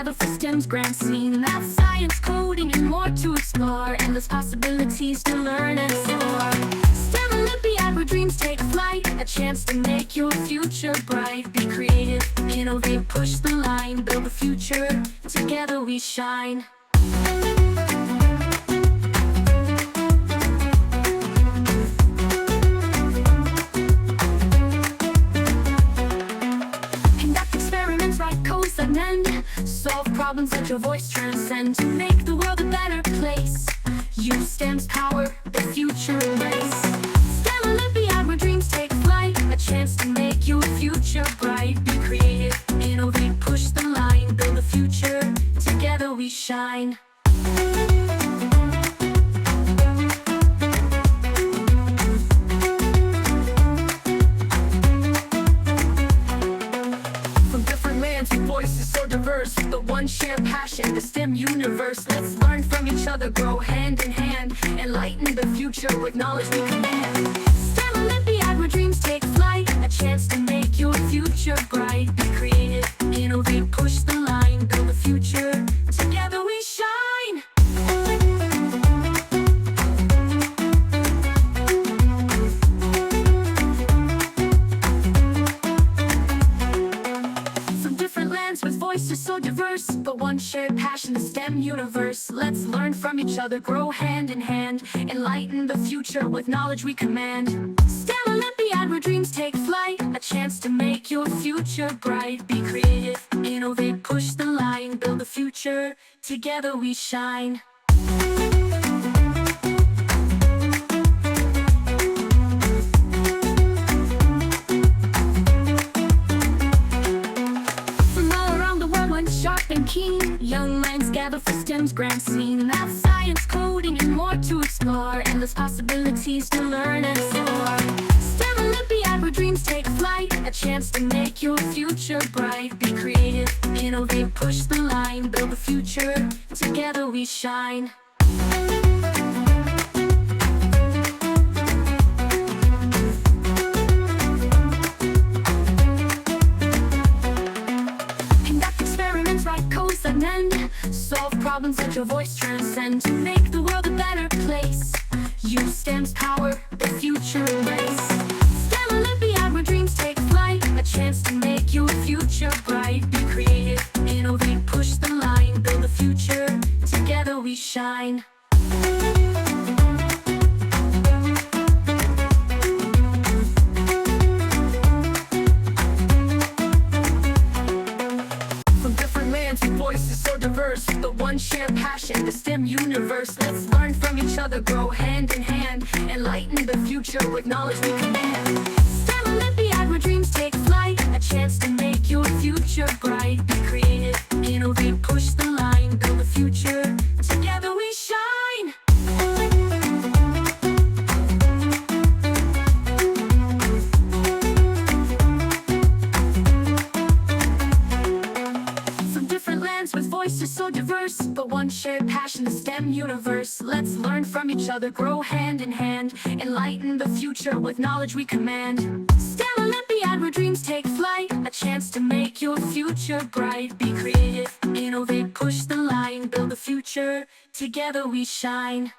gather for STEM's grand scene. Math, science, coding, and more to explore. Endless possibilities to learn and soar. STEM Olympiad, where dreams take flight. A chance to make your future bright. Be creative, innovate, push the line. Build the future, together we shine. Solve problems that your voice transcend. To make the world a better place, use STEM's power, the future embrace. STEM Olympiad, where dreams take flight. A chance to make your future bright. Be creative, innovate, push the line. Build a future, together we shine. Voices so diverse, the one shared passion, the STEM universe. Let's learn from each other, grow hand in hand, enlighten the future with knowledge we command. STEM Olympiad, where dreams take flight. A chance to make your future bright. Be creative, innovate, push the line. Build a future, together we shine. With voices so diverse, but one shared passion, the STEM universe. Let's learn from each other, grow hand in hand, enlighten the future with knowledge we command. STEM Olympiad, where dreams take flight. A chance to make your future bright. Be creative, innovate, push the line. Build the future, together we shine. Sharp and keen, young minds gather for STEM's grand scene. Math, science, coding, and more to explore. Endless possibilities to learn and soar. STEM Olympiad, where dreams take flight. A chance to make your future bright. Be creative, innovate, push the line. Build the future, together we shine. Solve problems that your voice transcend. To make the world a better place, use STEM's power, the future embrace. STEM Olympiad, where dreams take flight. A chance to make your future bright. Be creative, innovate, push the line. Build the future, together we shine. Voices so diverse, the one shared passion, the STEM universe. Let's learn from each other, grow hand in hand, enlighten the future with knowledge we command. STEM Olympiad, where dreams take flight. A chance to make your future bright. Be creative, innovate, push the line. Build the future, together we shine. With voices so diverse, but one shared passion, the STEM universe. Let's learn from each other, grow hand in hand, enlighten the future with knowledge we command. STEM Olympiad, where dreams take flight. A chance to make your future bright. Be creative, innovate, push the line. Build the future, together we shine.